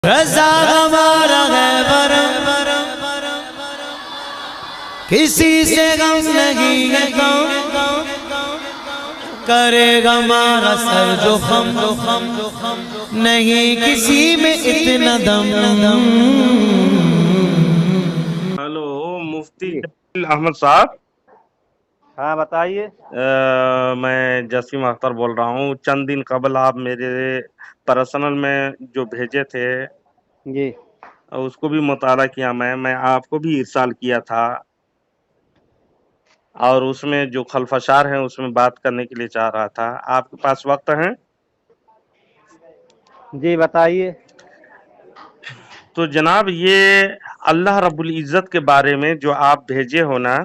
رضا ہمارا ہے برم کسی سے غم نہیں ہے غم کرے گا ہمارا سر جو خم نہیں کسی میں اتنا دم. ہلو مفتی احمد صاحب. ہاں بتائیے. میں جسیم اختر بول رہا ہوں. چند دن قبل آپ میرے پرسنل میں جو بھیجے تھے جی اس کو بھی مطالعہ کیا. میں آپ کو بھی ارسال کیا تھا اور اس میں جو خلفشار ہیں اس میں بات کرنے کے لیے چاہ رہا تھا. آپ کے پاس وقت ہے؟ جی بتائیے. تو جناب یہ اللہ رب العزت کے بارے میں جو آپ بھیجے ہو نا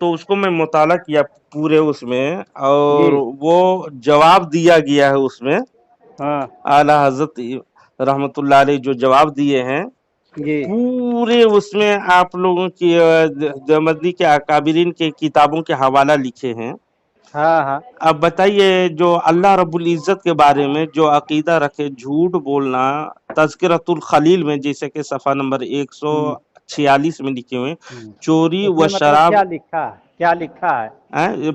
تو اس کو میں مطالعہ کیا پورے اس میں اور جی وہ جواب دیا گیا ہے اس میں. ہاں اعلی حضرت رحمت اللہ علیہ جو جواب دیے ہیں جی پورے اس میں آپ لوگوں کی مدنی کے اکابرین کے کتابوں کے حوالہ لکھے ہیں. ہاں ہاں اب بتائیے جو اللہ رب العزت کے بارے میں جو عقیدہ رکھے جھوٹ بولنا تذکرۃ الخلیل میں جیسے کہ صفحہ نمبر 146 میں لکھے ہوئے چوری اس و میں مطلب شراب. کیا لکھا ہے؟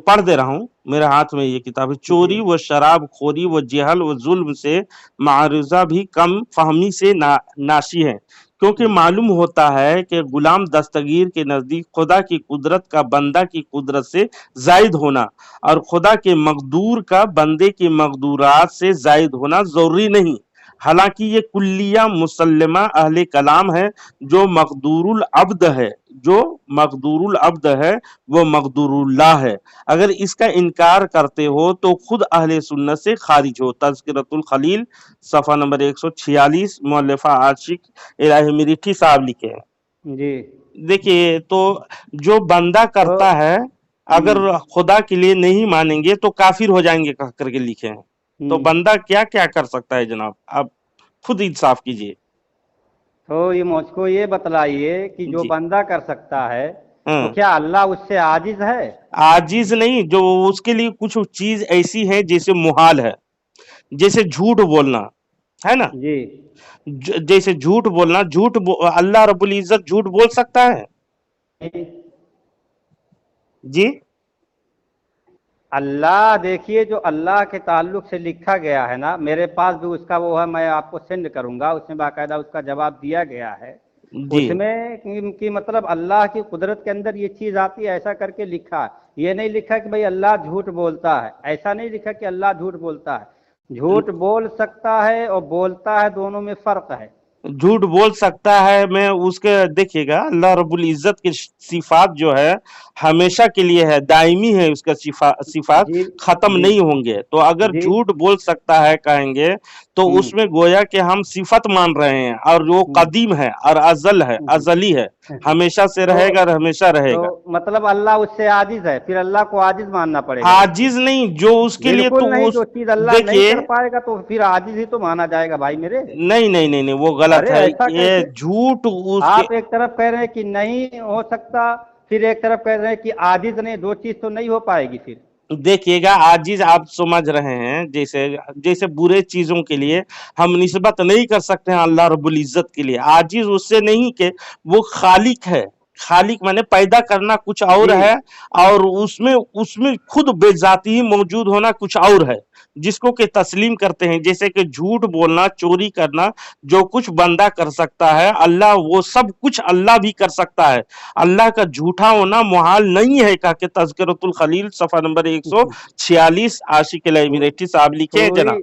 پڑھ دے رہا ہوں میرے ہاتھ میں یہ کتاب ہے. چوری جی و شراب خوری و جہل و ظلم سے معرضہ بھی کم فہمی سے ناشی ہے کیونکہ معلوم ہوتا ہے کہ غلام دستگیر کے نزدیک خدا کی قدرت کا بندہ کی قدرت سے زائد ہونا اور خدا کے مقدور کا بندے کے مقدورات سے زائد ہونا ضروری نہیں. حالانکہ یہ کلیہ مسلمہ اہل کلام ہے. جو مقدور العبد ہے وہ مقدور اللہ ہے. اگر اس کا انکار کرتے ہو تو خود اہل سنت سے خارج ہو. تذکرۃ الخلیل صفحہ نمبر 146 مؤلفہ عاشق الہی مریٹھی صاحب لکھے ہیں. جی دیکھیے تو جو بندہ کرتا ہے اگر خدا کے لیے نہیں مانیں گے تو کافر ہو جائیں گے کر کے لکھے ہیں. تو بندہ کیا کیا کر سکتا ہے جناب؟ آپ خود انصاف کیجئے. تو یہ مجھ کو یہ بتلائیے کہ جو جی بندہ کر سکتا ہے تو کیا اللہ اس سے عاجز ہے؟ عاجز نہیں، جو اس کے لیے کچھ چیز ایسی ہے جیسے محال ہے. جیسے جھوٹ بولنا ہے نا. جی جیسے جھوٹ بولنا اللہ رب العزت جھوٹ بول سکتا ہے؟ جی اللہ دیکھیے جو اللہ کے تعلق سے لکھا گیا ہے نا، میرے پاس بھی اس کا وہ ہے، میں آپ کو سینڈ کروں گا. اس میں باقاعدہ اس کا جواب دیا گیا ہے. جی اس میں کہ مطلب اللہ کی قدرت کے اندر یہ چیز آتی ہے ایسا کر کے لکھا. یہ نہیں لکھا کہ بھئی اللہ جھوٹ بولتا ہے، ایسا نہیں لکھا کہ اللہ جھوٹ بولتا ہے. جھوٹ بول سکتا ہے اور بولتا ہے، دونوں میں فرق ہے. جھوٹ بول سکتا ہے. میں اس کے دیکھیے گا اللہ رب العزت کی صفات جو ہے ہمیشہ کے لیے ہے، دائمی ہے. اس کا صفات جی ختم جی نہیں ہوں گے. تو اگر جی جھوٹ بول سکتا ہے کہیں گے تو اس میں گویا کہ ہم صفت مان رہے ہیں اور وہ قدیم ہے اور ازل ہے، ازلی ہے، ہمیشہ سے رہے گا اور ہمیشہ رہے تو گا. مطلب اللہ اس سے عاجز ہے، پھر اللہ کو عاجز ماننا پڑے گا. عاجز نہیں، جو اس کے لیے بالکل تو نہیں، اس جو چیز اللہ نہیں دیکھیے کر پائے گا تو پھر عاجز ہی تو مانا جائے گا بھائی میرے. نہیں وہ غلط ارے ہے. ایسا یہ کیسے؟ جھوٹ اس کے آپ ایک طرف کہہ رہے ہیں کہ نہیں ہو سکتا، پھر ایک طرف کہہ رہے ہیں کہ عاجز نہیں. دو چیز تو نہیں ہو پائے گی پھر. دیکھیے گا عاجز آپ سمجھ رہے ہیں جیسے برے چیزوں کے لیے ہم نسبت نہیں کر سکتے ہیں اللہ رب العزت کے لیے. عاجز اس سے نہیں کہ وہ خالق ہے. خالق مانے پیدا کرنا کچھ اور جی ہے اور اس میں خود بے ذاتی ہی موجود ہونا کچھ اور ہے جس کو کہ تسلیم کرتے ہیں. جیسے کہ جھوٹ بولنا، چوری کرنا جو کچھ بندہ کر سکتا ہے اللہ وہ سب کچھ اللہ بھی کر سکتا ہے. اللہ کا جھوٹا ہونا محال نہیں ہے کہ تذکرۃ الخلیل صفحہ نمبر 146 عاشق الہی مریٹھی صاحب لکھے ہیں پوری جناب.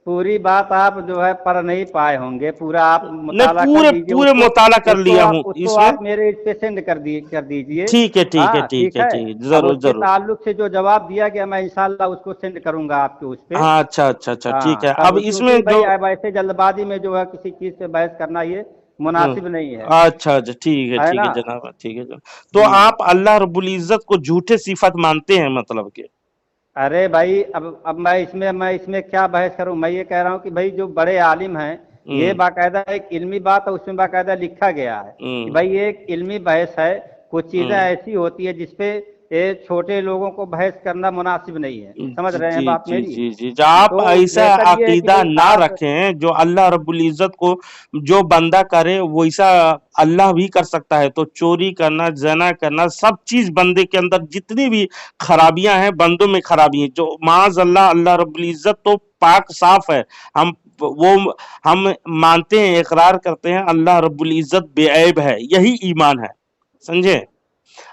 پوری بات آپ جو ہے پڑھ نہیں پائے ہوں گے. پورا آپ نہیں مطالعہ کر لیجئے. پورے مطالعہ کر لیا ہوں اس اس کو میں. آپ میرے اس پہ سینڈ کر دیجئے. ٹھیک ہے ٹھیک ہے ہاں ٹھیک ٹھیک ہے ہے. ٹھیک ہے، اب ضرور اس کے ضرور. تعلق سے جو جواب دیا گیا میں انشاءاللہ اس کو سینڈ کروں گا آپ کے اس پہ. ہاں اچھا ٹھیک ہے. تب اب اس میں کیونکہ جو بھائی اب ایسے جلد بازی میں جو ہے کسی چیز پہ بحث کرنا یہ مناسب نہیں ہے. اچھا ٹھیک ہے نا؟ جناب ٹھیک ہے جناب. تو آپ اللہ رب العزت کو جھوٹے صفت مانتے ہیں مطلب کہ؟ ارے بھائی اب میں اس میں کیا بحث کروں. میں یہ کہہ رہا ہوں کہ بھائی جو بڑے عالم ہیں یہ باقاعدہ ایک علمی بات ہے، اس میں باقاعدہ لکھا گیا ہے کہ بھائی یہ ایک علمی بحث ہے. کچھ چیزیں ایسی ہوتی ہے جس پہ ये छोटे लोगों को बहस करना मुनासिब नहीं है। समझ रहे हैं जी बात जी मेरी? जी जी जी, आप तो ऐसा बेहतर ये है कि अकीदा भाई ना आप रखें जो अल्लाह रब्बुल इज्जत को जो बंदा करे वैसा अल्लाह भी कर सकता है। तो चोरी करना, जना करना, सब चीज बंदे के अंदर जितनी भी खराबियां हैं बंदों में खराबी है, जो माज अल्लाह अल्लाह रब्बुल इज्जत तो पाक साफ है। हम वो हम मानते हैं, इकरार करते हैं अल्लाह रब्बुल इज्जत बेऐब है, यही ईमान है, समझे।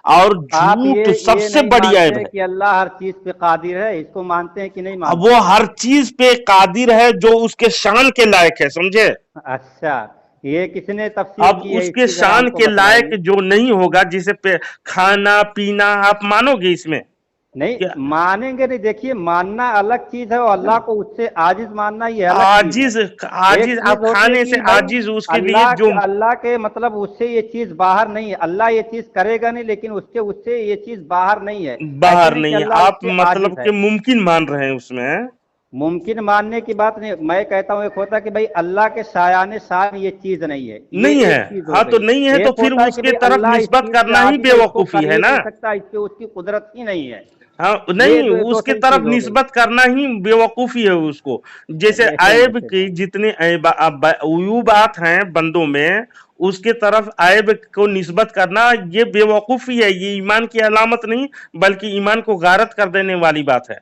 और आप झूठ ये सबसे नहीं बड़ी ऐब मानते हैं है। कि अल्लाह हर चीज पे कादिर है, इसको मानते हैं कि नहीं अब मानते वो हैं? हर चीज पे कादिर है जो उसके शान के लायक है, समझे। अच्छा, ये किसने तफसीर अब की है उसके इसकी, जरा शान हमको के लायक बतलाइए। जो नहीं होगा, जिसे पे खाना पीना, आप मानोगे इसमें नहीं क्या? मानेंगे नहीं, देखिए मानना अलग चीज है और अल्लाह को उससे आजिज मानना ये अलग चीज है। आजिज, एक आजिज आप चीज होती है खाने से कि भाई आजिज, उसके लिए जो अल्लाह के मतलब उससे ये चीज बाहर नहीं है, अल्लाह ये चीज करेगा नहीं, लेकिन उससे उससे ये चीज बाहर नहीं है। ऐसे बाहर नहीं कि नहीं है, अल्लाह आप उससे मतलब आजिज है। कि मुमकिन मान रहे हैं उसमें। मुमकिन मानने की बात नहीं, मैं कहता हूँ एक होता है कि भाई अल्लाह के शायान शान ये चीज नहीं है, ये नहीं है, एक चीज हो हाँ तो गई। नहीं है तो एक फिर होता है कि उसके भाई तरफ अल्लाह इस निस्बत चीज पे करना ही आजिज है, इसको बेवकूफी कर है ही ना। नहीं सकता, इसके उसकी कुदरत ही नहीं है। हाँ ये नहीं, दो उसके दूसरी तरफ चीज हो गई। निस्बत करना ही बेवकूफी है उसको। जैसे ऐब देखेंगे की जितने उयूबात हैं बंदों में, उसके तरफ ऐब को निस्बत करना ये बेवकूफी है, ये ईमान की अलामत नहीं बल्कि ईमान को गारत कर देने वाली बात है।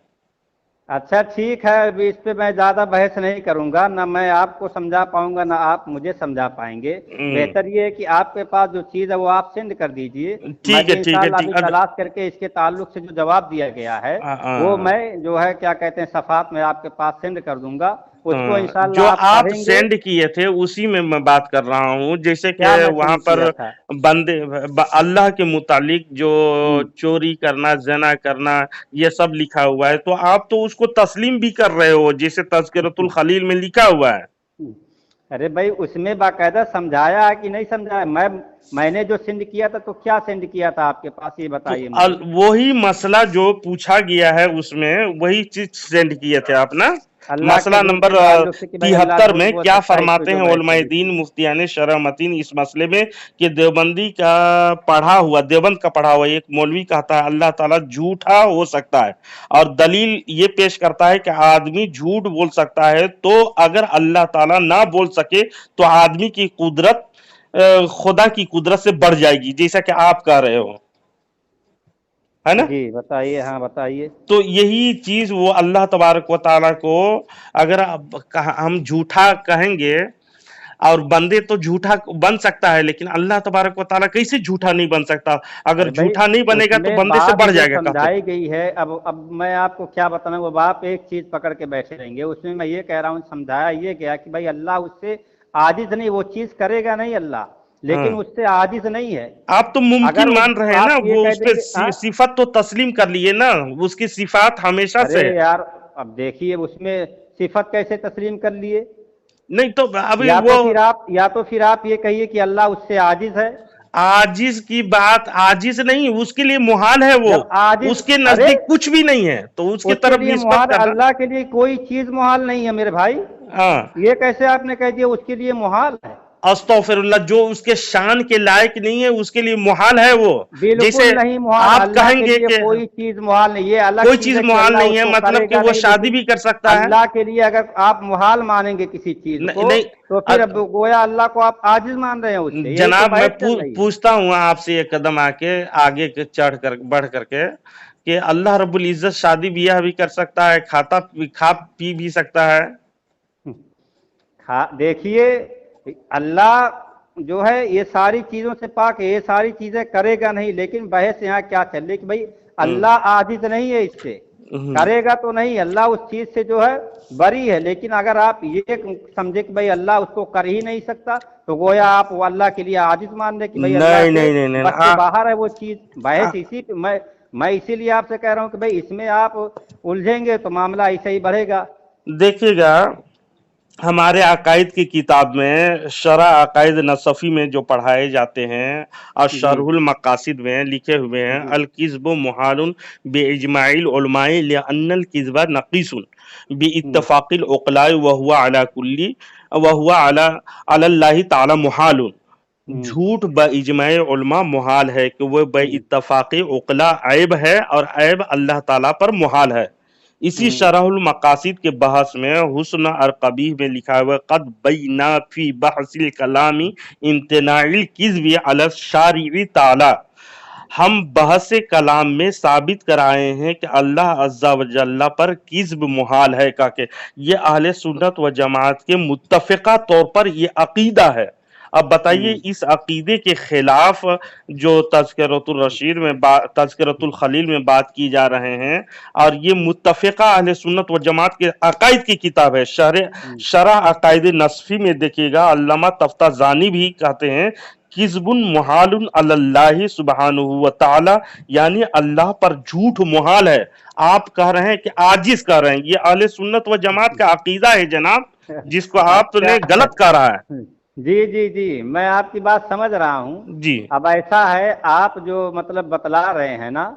अच्छा ठीक है, अभी इस पे मैं ज़्यादा बहस नहीं करूंगा, ना मैं आपको समझा पाऊंगा ना आप मुझे समझा पाएंगे। बेहतर ये है कि आपके पास जो चीज़ है वो आप सेंड कर दीजिए, ठीक है मैं ठीक है इंशाल्लाह ठीक अभी तलाश करके इसके ताल्लुक से जो जवाब दिया गया है वो है। मैं जो है क्या कहते हैं सफ़ात में आपके पास सेंड कर दूंगा, उसको जो इंशाल्लाह आप आप पढ़ेंगे। सेंड किए थे उसी में मैं बात कर रहा हूँ। जैसे कि क्या मैं वहां सेंड पर किया था? अल्लाह के मुतालिक जो हम्म। चोरी करना, जना करना, ये सब लिखा हुआ है, तो आप तो उसको तस्लीम भी कर रहे हो, जैसे तज़किरतुल खलील में लिखा हुआ है। अरे भाई उसमें बाकायदा समझाया है कि नहीं समझाया? मैंने जो सेंड किया था तो क्या सेंड किया था आपके पास, ये तो बताइए मुझे। वही मसला जो पूछा गया है उसमें वही चीज सेंड किए थे आप ना। अल्लाह के मसला झूठ नंबर के ताल्लुक से कि भाई अल्लाह 73 झूठ में बोल क्या सकता है, इस पे फरमाते जो हैं बहस उलमाए चली दीन थी। मुफ्तियान शरह मतीन इस मसले में कि देवबंदी का पढ़ा हुआ, देवबंद का पढ़ा हुआ एक मौलवी कहता है अल्लाह ताला झूठा हो सकता है, और दलील ये पेश करता है कि आदमी झूठ बोल सकता है, तो अगर अल्लाह ताला ना बोल सके तो आदमी की कुदरत खुदा की कुदरत से बढ़ जाएगी, जैसा कि आप कह रहे हो, है ना। जी बताइए, हाँ बताइए। तो यही चीज वो अल्लाह तबारक व ताला को अगर हम झूठा कहेंगे, और बंदे तो झूठा बन सकता है लेकिन अल्लाह तबारक व ताला कैसे झूठा नहीं बन सकता। अगर अरे भाई झूठा नहीं बनेगा तो उसमें बंदे से बात बढ़ जो जाएगा कहते हैं। समझाई गई है, अब मैं आपको क्या बताना, वो आप एक चीज पकड़ के बैठे रहेंगे। उसमें मैं ये कह रहा हूँ, समझाया ये गया कि भाई अल्लाह उससे आजिज नहीं, वो चीज करेगा नहीं अल्लाह, लेकिन हाँ, उससे आजिज नहीं है। आप तो अगर मुमकिन वो मान रहे हैं ना, आप ये वो कह उस पे देंगे हाँ। सिफत तो तस्लीम कर लिए ना, उसकी सिफात हमेशा अरे से है। यार अब देखिए उसमें सिफत कैसे तस्लीम कर लिए? नहीं तो अभी वो या तो फिर आप ये कहिए कि अल्लाह उससे आजिज है। आजिज की बात, आजिज नहीं, उसके लिए मुहाल है, वो जब आजिज, उसके अरे नजदीक कुछ भी नहीं है, तो उसकी उसके तरफ लिए निस्बत मुहाल, करना। अल्लाह के लिए कोई चीज मुहाल नहीं है मेरे भाई। हाँ, ये कैसे आपने कह दिया उसके लिए मुहाल है? अस्तगफिरुल्लाह, जो उसके शान के लायक नहीं है उसके लिए मुहाल है वो। बिल्कुल जैसे नहीं मुहाल, आप अल्लाह के कहेंगे लिए कि कोई चीज मुहाल नहीं। ये अलग कोई चीज चीज है कि मुहाल अल्लाह नहीं है, उसको मतलब कि करेगा वो नहीं, शादी लेकिन भी कर सकता है। अल्लाह के लिए अगर आप मुहाल मानेंगे किसी चीज नहीं, को नहीं तो फिर अब गोया अल्लाह को आप आजिज मान रहे हैं उससे, यही तो जनाब, मैं बहस चल रही है। पूछता हूँ आपसे एक कदम आके आगे के चढ़ कर बढ़ करके कि अल्लाह रब्बुल इज्जत शादी ब्याह भी कर सकता है, खा पी भी सकता है। देखिए अल्लाह जो है ये सारी चीजों से पाक है, ये सारी चीजें करेगा नहीं, लेकिन बहस यहाँ क्या चल रही कि भाई अल्लाह आजिज नहीं है इससे, करेगा तो नहीं, अल्लाह उस चीज से जो है बरी है। लेकिन अगर आप ये समझे कि भाई अल्लाह उसको कर ही नहीं सकता तो गोया आप वो अल्लाह के लिए आजिज मान रहे कि भाई अल्लाह नहीं से नहीं नहीं नहीं, बस से बाहर है वो चीज। बहस इसी पे मैं इसीलिए आपसे कह रहा हूँ कि भाई इसमें आप उलझेंगे तो मामला ऐसे ही बढ़ेगा। देखिएगा, हमारे अकायद की किताब में शरह अकायद नसफ़ी में जो पढ़ाए जाते हैं और जी शरहुल मकासिद में लिखे हुए हैं, जी अल किज़्बु मुहालुन बिइजमाइल उलमाए लिअन्नल किज़्बा नक़ीसुन बिइत्तिफ़ाक़िल उक़लाए व हुवा अला कुल्ली व हुवा अला अल्लाहि ताला मुहालुन। جھوٹ بإجماع علماء محال ہے کہ وہ بے اتفاق عقلا عیب ہے اور عیب اللہ تعالیٰ پر محال ہے۔ اسی شرح المقاصد کے بحث میں حسن اور قبیح میں لکھا ہوا قد بینا فی بحث الکلام امتناع الکذب علی الشارع تعالی، ہم بحث کلام میں ثابت کرائے ہیں کہ اللہ عز و جل پر کذب محال ہے، کہ یہ اہل سنت و جماعت کے متفقہ طور پر یہ عقیدہ ہے۔ اب بتائیے اس عقیدے کے خلاف جو تذکرۃ الرشید میں تذکرۃ الخلیل میں بات کی جا رہے ہیں، اور یہ متفقہ اہل سنت و جماعت کے عقائد کی کتاب ہے، شرح عقائد نصفی میں دیکھیے گا علامہ تفتازانی بھی کہتے ہیں کذب محال علی اللہ سبحانہ و تعالی، یعنی اللہ پر جھوٹ محال ہے۔ آپ کہہ رہے ہیں کہ عاجز کہہ رہے ہیں، یہ اہل سنت و جماعت کا عقیدہ ہے جناب، جس کو آپ نے غلط کہہ رہا ہے۔ جی جی جی، میں آپ کی بات سمجھ رہا ہوں۔ جی اب ایسا ہے، آپ جو مطلب بتلا رہے ہیں نا،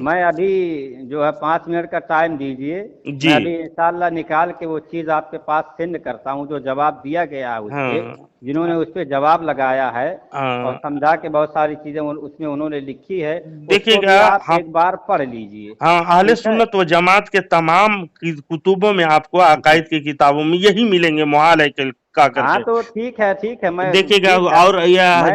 میں ابھی جو ہے 5 منٹ کا ٹائم دیجئے، میں ابھی انشاءاللہ نکال کے وہ چیز آپ کے پاس سینڈ کرتا ہوں جو جواب دیا گیا ہے اس پہ، جنہوں نے اس پہ جواب لگایا ہے اور سمجھا کے بہت ساری چیزیں اس میں انہوں نے لکھی ہے، دیکھیے گا آپ ایک بار پڑھ لیجئے۔ ہاں، اہل سنت و جماعت کے تمام کتبوں میں آپ کو عقائد کی کتابوں میں یہی ملیں گے، محال ہے کہ ہاں تو ٹھیک ہے، میں دیکھیے گا۔ اور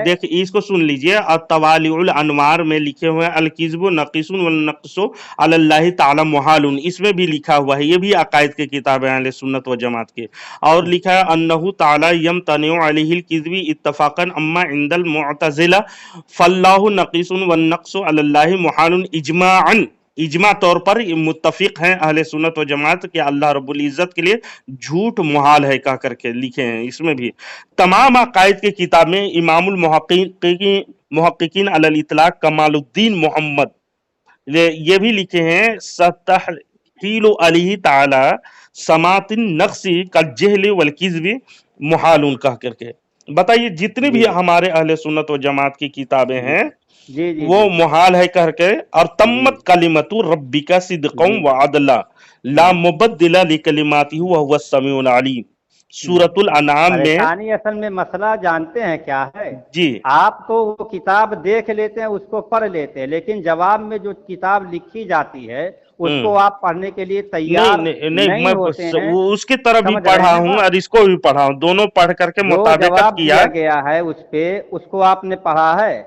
دیکھ اس کو سن لیجئے، الطوالع الانوار میں لکھے ہوئے الکذب نقیص والنقص علی اللہ تعالی محال، اس میں بھی لکھا ہوا ہے، یہ بھی عقائد کی کتاب ہے اہل سنت و جماعت کے۔ اور لکھا ہے انہ تعالی یمتنع علیہ الکذب اتفاقا اما عند المعتزلہ فاللہ نقیص والنقص علی اللہ محال اجماعا، اجماع طور پر متفق ہیں اہل سنت و جماعت کہ اللہ رب العزت کے لیے جھوٹ محال ہے کہہ کر کے لکھے ہیں۔ اس میں بھی تمام عقائد کی کتابیں امام المحققین علی الاطلاق کمال الدین محمد یہ بھی لکھے ہیں ستحیل علیہ تعالی سماعت النقص کالجہل والکذب محال کہہ کر کے۔ بتائیے جتنے بھی ہمارے اہل سنت و جماعت کی کتابیں ہیں وہ محال ہے کہہ کے، اور تمت کلمت ربک صدقا وعدلا لا مبدل لکلماتہ وہو السمیع العلیم، سورۃ الانعام میں۔ اصل میں مسئلہ جانتے ہیں کیا ہے؟ جی، آپ تو وہ کتاب دیکھ لیتے ہیں، اس کو پڑھ لیتے ہیں، لیکن جواب میں جو کتاب لکھی جاتی ہے اس کو آپ پڑھنے کے لیے تیار نہیں ہوتے ہیں۔ میں اس کی طرف بھی پڑھا ہوں اور اس کو بھی پڑھا ہوں، دونوں پڑھ کر کے مطابقت کیا گیا ہے اس پہ، اس کو آپ نے پڑھا ہے؟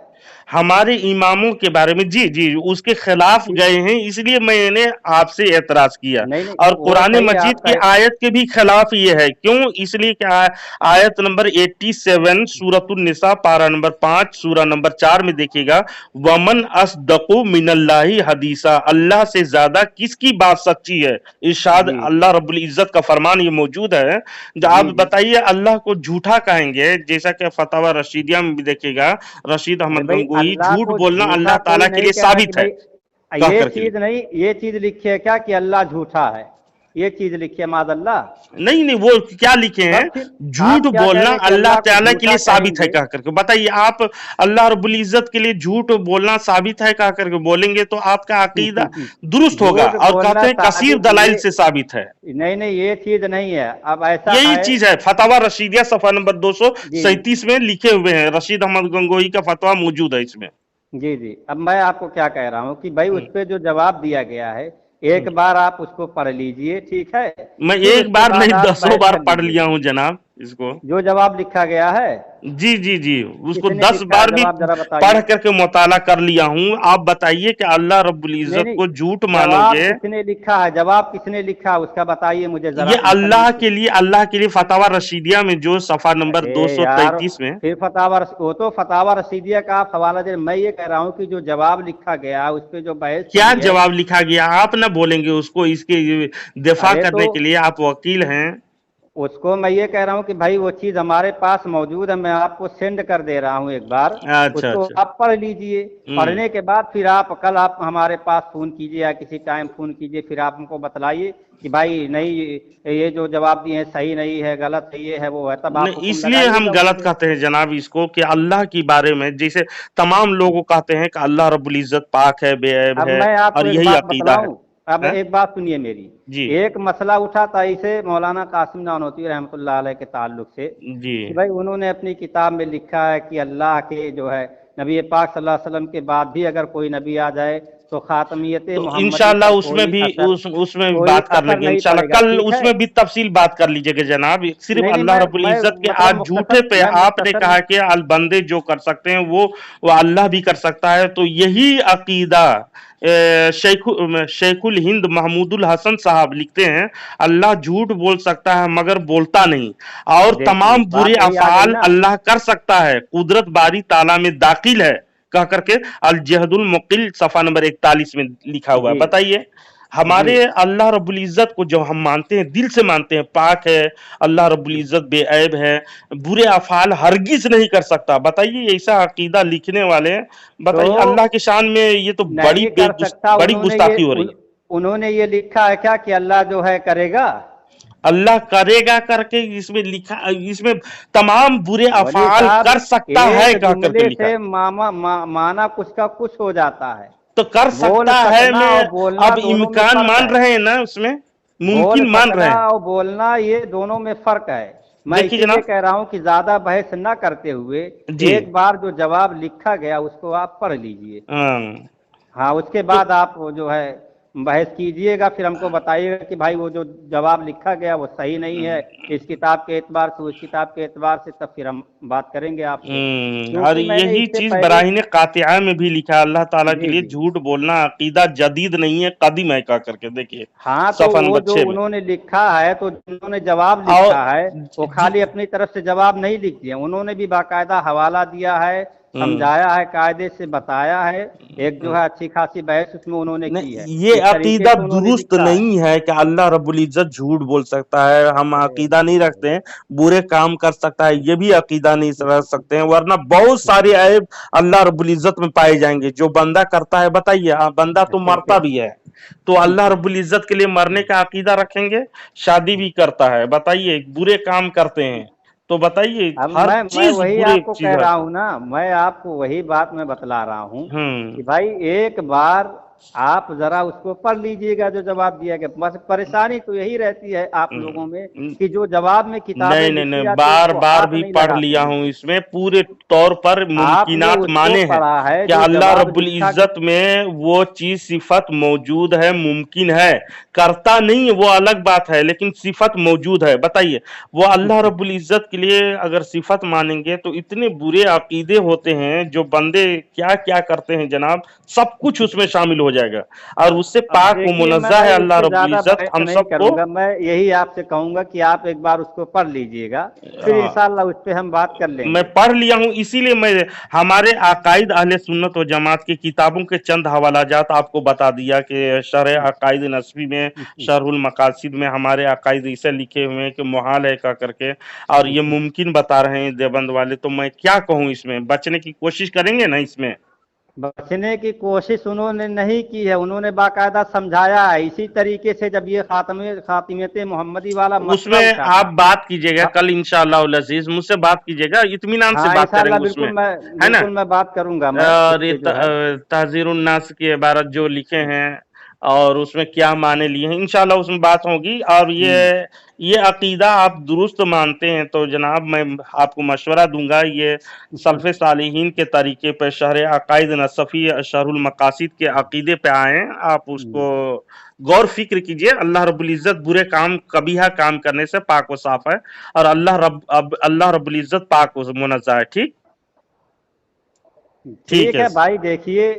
ہمارے اماموں کے بارے میں جی اس کے خلاف گئے ہیں، اس لیے میں نے آپ سے اعتراض کیا۔ اور قرآن مجید کی آیت کے بھی خلاف یہ ہے، کیوں؟ اس لیے کہ آیت نمبر 87 سورۃ النساء پارہ نمبر 5 سورہ نمبر 4 میں دیکھیے گا وَمَنْ أَصْدَقُ مِنَ اللَّهِ حَدِيثًا، اللہ سے زیادہ کس کی بات سچی ہے؟ ارشاد اللہ رب العزت کا فرمان یہ موجود ہے۔ جو آپ بتائیے اللہ کو جھوٹا کہیں گے، جیسا کہ فتاوی رشیدیہ میں بھی دیکھیے گا، رشید احمد گنگوہی جھوٹ بولنا اللہ تعالیٰ کے لیے ثابت ہے۔ یہ چیز لکھی ہے کیا کہ اللہ جھوٹا ہے؟ یہ چیز لکھی ہے معاذ اللہ؟ نہیں، وہ کیا لکھے ہیں؟ جھوٹ بولنا اللہ تعالیٰ کے لیے ثابت ہے کہہ کر کے۔ بتائیے آپ اللہ رب العزت کے لیے جھوٹ بولنا ثابت ہے کہہ کر کے بولیں گے تو آپ کا عقیدہ درست ہوگا، اور کہتے ہیں کثیر دلائل سے ثابت ہے۔ نہیں، یہ چیز نہیں ہے۔ اب ایسا یہی چیز ہے، فتاوی رشیدیہ صفحہ نمبر 237 میں لکھے ہوئے ہیں، رشید احمد گنگوہی کا فتویٰ موجود ہے اس میں۔ جی، اب میں آپ کو کیا کہہ رہا ہوں کہ بھائی اس پہ جو جواب دیا گیا ہے ایک بار آپ اس کو پڑھ لیجئے، ٹھیک ہے؟ میں ایک بار نہیں 10 بار پڑھ لیا ہوں جناب اس کو، جو جواب لکھا گیا ہے۔ جی اس کو 10 بار بھی پڑھ کر کے مطالعہ کر لیا ہوں۔ آپ بتائیے کہ اللہ رب العزت کو جھوٹ مانو گے؟ کس نے لکھا ہے جواب؟ کس نے لکھا اس کا بتائیے مجھے ذرا۔ یہ اللہ کے لیے فتاوی رشیدیہ میں جو صفحہ نمبر 233 میں، پھر وہ تو فتاوی رشیدیہ کا آپ حوالہ دے، میں یہ کہہ رہا ہوں کہ جو جواب لکھا گیا اس پہ جو بحث کیا جواب لکھا گیا آپ نہ بولیں گے اس کو، اس کے دفاع کرنے کے لیے آپ وکیل ہیں۔ اس کو میں یہ کہہ رہا ہوں کہ بھائی وہ چیز ہمارے پاس موجود ہے، میں آپ کو سینڈ کر دے رہا ہوں ایک بار، اس کو آپ پڑھ لیجئے۔ پڑھنے کے بعد پھر آپ کل آپ ہمارے پاس فون کیجئے یا کسی ٹائم فون کیجئے، پھر آپ ہم کو بتلائیے کہ بھائی نہیں یہ جو جواب دیے ہیں صحیح نہیں ہے، غلط ہے، یہ ہے وہ ہے، تب آپ اس لیے ہم غلط کہتے ہیں جناب اس کو کہ اللہ کی بارے میں جیسے تمام لوگوں کہتے ہیں کہ اللہ رب العزت پاک ہے، بے عیب ہے، اور یہی عقیدہ ہے۔ अब हैं? एक बात सुनिए मेरी। जी एक मसला उठा था इसे मौलाना कासिम नानोती रहमतुल्लाह अलैह के ताल्लुक से जी कि भाई उन्होंने अपनी किताब में लिखा है कि अल्लाह के जो है नबी पाक सल्लल्लाहु अलैहि वसल्लम के बाद भी अगर कोई नबी आ जाए तो खातमियत तो मोहम्मदी इंशाल्लाह पर उसमें भी उसमें कोई बात कर असर लेंगे नहीं इंशाल्लाह, पड़ेगा, कल ठीक है। उसमें भी तफसील बात कर लीजिएगा जनाब। सिर्फ नहीं नहीं, अल्लाह रब्बुल मैं इज्जत के मतलब आज झूठे पे मैं आपने मुख्तसर कहा कि अल बंदे जो कर सकते हैं वो अल्लाह भी कर सकता है, तो यही अकीदा शेखुल हिंद महमूदुल हसन साहब लिखते हैं, अल्लाह झूठ बोल सकता है मगर बोलता नहीं, और देखिए तमाम बुरे बात वही आ गई अफाल ना। अल्लाह कर सकता है, कुदरत बारी ताला में दाखिल है, कह करके अल जहदुल मुकिल सफा नंबर 41 में लिखा हुआ है। जी बताइए, जी हमारे अल्लाह रब्बुल इज्जत को जो हम मानते हैं, दिल से मानते हैं, पाक है अल्लाह रब्बुल इज्जत, बेऐब है, बुरे अफाल हरगिज नहीं कर सकता। बताइए ऐसा अकीदा लिखने वाले हैं, तो बताइए अल्लाह की शान में ये तो नहीं कर सकता। बड़ी गुस्ताखी हो रही है। उन्होंने ये लिखा है क्या कि अल्लाह जो है करेगा? अल्लाह करेगा करके इसमें लिखा, इसमें तमाम बुरे वली अफाल साहब कर सकता है एक कह करके जुमले लिखा से है। माना कुछ का कुछ हो जाता है। तो कर बोल सकता है सकना मैं और बोलना अब दोनों में इम्कान फर्क मान है। रहे हैं ना, उसमें बोल मुमकिन मान रहे सकना हैं। और बोलना ये दोनों में फर्क है। मैं देखिए इसीलिए जनाब, कह रहा हूं कि ज्यादा बहस न करते हुए जी एक बार जो जवाब लिखा गया उसको आप पढ़ लीजिए। हाँ, हाँ, उसके तो बाद आप वो जो है बहस कीजिएगा, फिर हमको बताइएगा कि भाई वो जो जवाब लिखा गया वो सही नहीं है इस किताब के एतबार से, उस किताब के एतबार से, तब फिर हम बात करेंगे आपसे। और क्योंकि मैंने यही इससे चीज पहले बराहीन कातिया में भी लिखा है, अल्लाह ताला के जी लिए जी झूठ बोलना अकीदा जदीद नहीं है, कदीम है कह करके। देखिए हाँ, तो सफा वो नंबर जो 6 में। उन्होंने लिखा है, तो उन्होंने जवाब और लिखा है वो खाली अपनी तरफ से जवाब नहीं लिख दिया, उन्होंने भी बाकायदा हवाला दिया है, हम्म समझाया है, कायदे से बताया है। एक जो है अच्छी खासी बहस उसमें उन्होंने की है, नहीं, ये इस तरीके अकीदा से उन्होंने दुरुस्त लिखा है। नहीं है कि अल्लाह रब्बुल इज्जत झूठ बोल सकता है, हम अरे अकीदा नहीं रखते हैं, बुरे काम कर सकता है, ये भी अकीदा नहीं रख सकते हैं, वरना बहुत सारे ऐब अल्लाह रब्बुल इज्जत में पाए जाएंगे जो बंदा करता है। बताइए, बंदा तो मरता भी है, तो अल्लाह रब्बुल इज्जत के लिए मरने का अकीदा रखेंगे? शादी भी करता है, बताइए, बुरे काम करते हैं, तो बताइए अब हर मैं चीज वही बुरे आपको चीज कह रहा है। हूं ना, मैं आपको वही बात मैं बतला रहा हूं हम्म कि भाई एक बार आप जरा उसको पढ़ लीजिएगा जो जवाब दिया गया। बस परेशानी तो यही रहती है आप लोगों में हम्म, कि जो जवाब में किताबें नहीं नहीं लिखी नहीं, जाती है बार उसको बार हाथ भी नहीं पढ़ लगाते लिया हैं। हूं, इसमें पूरे तौर पर आपने मुमकिनात उसको माने हैं पढ़ा है कि जो अल्लाह जवाब रब्बुल लिखा इज्जत में वो चीज सिफत मौजूद है, मुमकिन है, करता नहीं वो अलग बात है, लेकिन सिफत मौजूद है। बताइए, वो अल्लाह रब्बुल इज्जत के लिए अगर सिफत मानेंगे तो इतने बुरे अकीदे होते हैं जो बंदे क्या क्या करते हैं जनाब, सब कुछ उसमें शामिल हो जाएगा, और उससे अब पाक व देखिए मुनज़्ज़ह है मैं इस अल्लाह पे रब्बुल ज्यादा इज्जत बहस हम नहीं सबको। करूंगा। मैं यही आपसे कहूंगा कि आप एक बार उसको पढ़ लीजिएगा, फिर इंशाअल्लाह उस पे हम बात कर मैं लेंगे। पढ़ लिया हूं, इसीलिए मैं हमारे अकायद अहले सुन्नत व जमात की किताबों के चंद हवालाजात आपको बता दिया कि शरह अकायद नस्बी में, शरहुल मकासिद में हमारे अकायद इसे लिखे हुए हैं कि मुहाल है का करके, और ये मुमकिन बता रहे हैं देवबंद वाले। तो मैं क्या कहूं, इसमें बचने की कोशिश करेंगे ना? इसमें बचने की कोशिश उन्होंने नहीं की है, उन्होंने बाकायदा समझाया है। इसी तरीके से जब ये खातिमत मोहम्मदी वाला मसला उसमें उठा आप था। बात कीजिएगा हाँ कल इंशाअल्लाह उल अजीज, मुझसे बात कीजिएगा, इत्मीनान से हाँ, बात इंशाअल्लाह करेंगे उसमें, है ना? बिल्कुल मैं बात करूंगा मैं उस और ये पे जो है। तहजीरुन नास की इबारत जो लिखे हैं और उसमें क्या माने लिए हैं, इंशाल्लाह उसमें बात होगी। और हम्म, ये अकीदा आप दुरुस्त मानते हैं तो जनाब मैं आपको मशवरा दूंगा, ये सल्फ़े सालिहीन के तरीके पे शरह अकायद नसफ़ी शरहुल मकासिद के अकीदे पे आए हैं, आप उसको गौर फिक्र कीजिए। अल्लाह रब्बुल इज्जत बुरे काम, कबीहा काम करने से पाक व साफ है, और अल्लाह रब्बुल इज्जत पाक व मुनज़्ज़ह है। ठीक ठीक ठीक है। है भाई, देखिए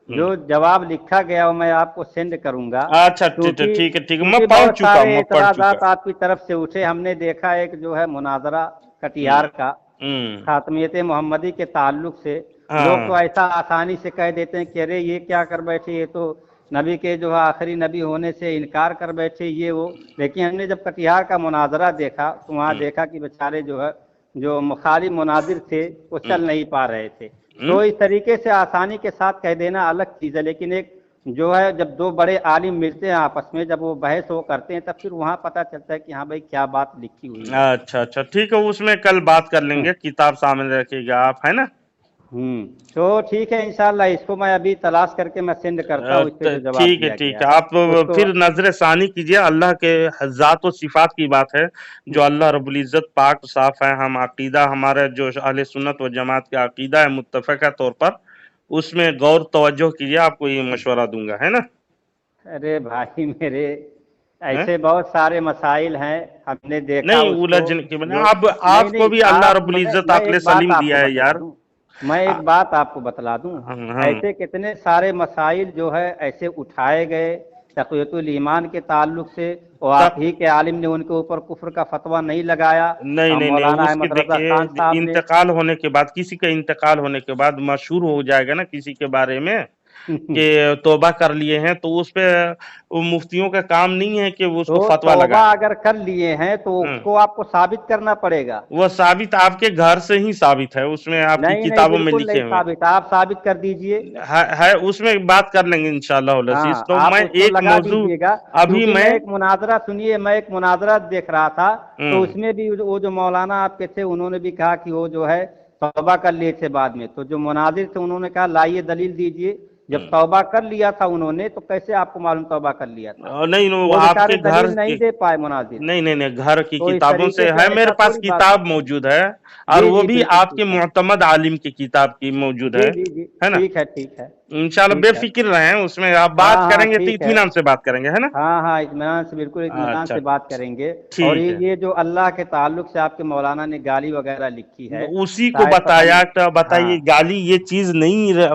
हम्म, जो जवाब लिखा गया वो मैं आपको सेंड करूंगा। अच्छा ठीक है क्योंकि ठीक है ठीक है, मैं क्योंकि पढ़ बहुत चुका हूँ, सारे मैं पढ़ चुका। एतराजात आपकी तरफ से उठे। हमने देखा एक जो है मुनाजरा हम्म कटिहार का हम्म, खातमियत मोहम्मदी के ताल्लुक से। लोग तो हाँ ऐसा आसानी से कह देते हैं कि अरे ये क्या कर बैठे, ये तो नबी के जो है आखिरी नबी होने से इनकार कर बैठे, ये वो। लेकिन हमने जब कटिहार का मुनाजरा देखा तो वहाँ हम्म देखा कि बेचारे जो है जो मुखालिफ मुनाजिर थे वो हम्म चल नहीं पा रहे थे। हम्म, तो इस तरीके से आसानी के साथ कह देना अलग चीज़ है, लेकिन एक जो है जब दो बड़े आलिम मिलते हैं आपस में, जब वो बहस वो करते हैं, तब फिर वहाँ पता चलता है कि हाँ भाई क्या बात लिखी हुई है। अच्छा अच्छा ठीक है, उसमें कल बात कर लेंगे, किताब सामने रखिएगा आप, है ना? तो ठीक है, इंशाल्लाह इसको मैं अभी तलाश करके मैं सेंड करता हूँ, इस पे जो जवाब ठीक है दिया ठीक गया है। है आप उसको। फिर नजर सानी कीजिए। अल्लाह के ज़ात व सिफात की बात है जो अल्लाह रब्बुल इज़्ज़त पाक साफ है। हम अकीदा हमारा जो अहले सुन्नत व जमात का अकीदा है मुत्तफ़क़ा तौर पर, उसमें गौर तवज्जो कीजिए। आपको ये मशवरा दूंगा, है ना? अरे भाई मेरे, हैं? ऐसे बहुत सारे मसाइल हैं, हमने देखा नहीं उसको। उलझने के बना, जो आप नहीं आपको नहीं, भी अल्लाह आप रब्बुल इज़्ज़त मैं अक्ल एक बात सलीम आपको दिया है बतला यार। दूं, मैं आ, एक बात आपको बतला दूं। हम ऐसे कितने सारे मसाइल जो है ऐसे उठाए गए तक़वियतुल ईमान के ताल्लुक से, और आप तब ही के आलिम ने उनके ऊपर कुफ्र का फतवा नहीं लगाया। नहीं नहीं नहीं, मौलाना उसके अहमद रज़ा देखिए खान साहब ने। इंतकाल होने के बाद, किसी का इंतकाल होने के बाद मशहूर हो जाएगा ना किसी के बारे में कि तौबा कर लिए हैं, तो उस पे वो मुफ्तियों का काम नहीं है कि वो उसको तो फतवा तौबा लगाए। अगर कर लिए हैं तो हम्म, उसको आपको साबित करना पड़ेगा। वो साबित आपके घर से ही साबित है, उसमें आपकी नहीं नहीं, किताबों में बिल्कुल लिखे नहीं हुए साबित, आप साबित कर दीजिए। है उसमें बात कर लेंगे इंशाअल्लाह अज़ीज़। हाँ, तो आप मैं उसको एक लगा मौजू दीजिएगा, अभी क्योंकि मैं मैं एक मुनाजरा, सुनिए, मैं एक मुनाजरा देख रहा था, तो हम्म उसमें भी वो जो मौलाना आपके थे उन्होंने भी कहा कि वो जो है तौबा कर लिए थे बाद में। तो जो मुनाजिर थे उन्होंने कहा लाइए दलील दीजिए, जब हम्म। तौबा कर लिया था उन्होंने तो कैसे आपको मालूम तौबा कर लिया था? नहीं वो वो बेचारे आपके घर दलील के, नहीं दे पाए मुनाजिर। नहीं नहीं नहीं, घर की तो इस किताबों से तरीके से है, मेरे ऐसा पास थोड़ी बात किताब होता है। मौजूद है, और जी वो जी, भी बिल्कुल आपके ठीक है। मुअतमद आलिम की किताब की मौजूद जी है जी जी, है ना? ठीक है ठीक है। इंशाल्लाह ठीक है। बेफिक्र रहें, उसमें आप बात हाँ हाँ करेंगे तो ठीक है। इत्मीनान से बात करेंगे, है ना? हाँ हाँ, इत्मीनान से, बिल्कुल इत्मीनान अच्छा से बात करेंगे। और ठीक है। ये जो अल्लाह के ताल्लुक से आपके मौलाना ने गाली वगैरह लिखी है, उसी को शायद पता बताया, नहीं। तो बताइए हाँ, गाली ये चीज नहीं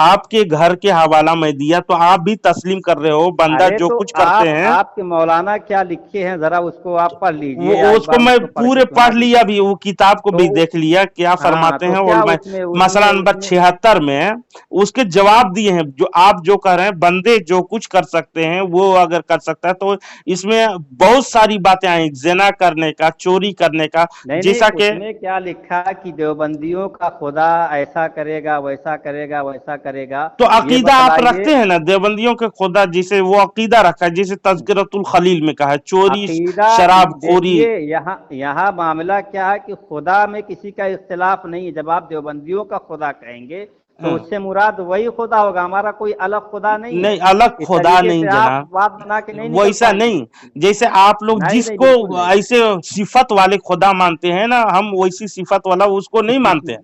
आपके घर के हवाला में दिया तो आप भी तस्लीम कर रहे हो। बंदा अरे जो तो कुछ करते आप हैं आपके मौलाना क्या लिखे हैं जरा उसको आप पढ़ लीजिए, वो या एक उसको बार मैं मुझको पढ़ के पूरे सुना पढ़ लिया दीजिए। भी, वो किताब को तो भी देख लिया क्या हाँ, फरमाते तो हैं। क्या और मैं उसमें मसला उसमें नंबर उसमें 76 में उसके जवाब दिए हैं। जो आप जो कह रहे हैं बंदे जो कुछ कर सकते हैं वो अगर कर सकता है, तो इसमें बहुत सारी बातें आई, ज़िना करने का, चोरी करने का, नहीं नहीं, जैसा कि उसमें क्या लिखा कि देवबंदियों का खुदा ऐसा करेगा वैसा करेगा वैसा करेगा, तो ये अकीदा आप बतलाइए। रखते हैं ना देवबंदियों के खुदा, जिसे वो अकीदा रखा है, जिसे तज़किरतुल खलील में कहा है चोरी अकीदा, शराब खोरी। देखिए यहाँ यहाँ मामला क्या है कि खुदा में किसी का इख्तिलाफ नहीं है। जब आप देवबंदियों का खुदा कहेंगे तो हाँ, उससे मुराद वही खुदा होगा, हमारा कोई अलग खुदा नहीं है। नहीं अलग इस खुदा तरीके नहीं से आप जनाब, बात बना के नहीं निकल वैसा पाएंगे। नहीं। जैसे आप लोग नहीं नहीं, जिसको बिल्कुल नहीं। ऐसे सिफत वाले खुदा मानते हैं ना, हम वैसी सिफत वाला उसको नहीं मानते हैं,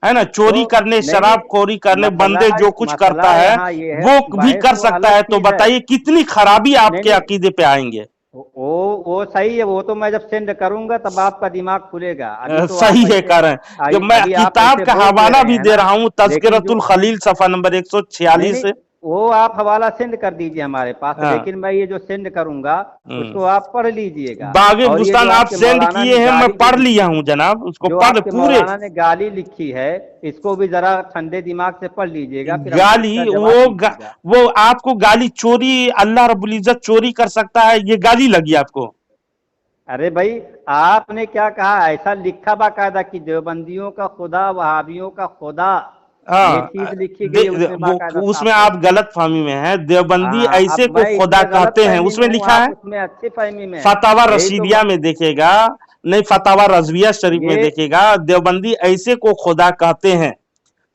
है ना? तो चोरी करने, नहीं नहीं, शराब खोरी करने, मसला बंदे जो कुछ करता मसला है यहाँ ये है, वो भी बहस कर तो सकता अलग है। तो चीज है। बताइए कितनी खराबी नहीं आपके नहीं, अकीदे पे आएंगे। वो सही है, वो तो मैं जब सेंड करूंगा तब आपका दिमाग खुलेगा। अभी तो सही आप है ऐसे, कह रहे हैं कि मैं अभी आप किताब ऐसे का बोल दे हवाला रहे भी हैं दे ना। रहा हूँ, लेकिन जो, तज़किरतुल खलील सफा नंबर नहीं 146 नहीं, से। वो आप हवाला सेंड कर दीजिए हमारे पास, हाँ, लेकिन मैं ये जो सेंड करूंगा उसको आप पढ़ लीजिएगा। बागे और ये जो बुस्तान आप आपके सेंड मौलाना किए ने हैं, मैं गाली जो पढ़ लिया लिखी है, हूँ जनाब, उसको जो पढ़ आपके पूरे। मौलाना ने गाली लिखी है, इसको भी जरा ठंडे दिमाग से पढ़ लीजिएगा, फिर हमको गाली इसका जवाब दीजिएगा। वो आपको गाली, चोरी, अल्लाह रब्बुल इज्जत चोरी कर सकता है, ये गाली लगी आपको? अरे भाई, आपने क्या कहा? ऐसा लिखा बाकायदा कि देवबंदियों का खुदा, वहाबियों का खुदा, ये हाँ, चीज लिखी गई है उसमें बाकायदा वो साफ उसमें तौर आप पे। गलत फहमी में हैं। देवबंदी हाँ, ऐसे अब को मैं खुदा इसमें गलत कहते हैं, फहमी में उसमें हूँ, लिखा आप है। उसमें अच्छी फहमी में हैं। फतावा यही तो रशीदिया में देखेगा, नहीं फतावा रजविया शरीफ में ये देखेगा, देवबंदी ऐसे को खुदा कहते हैं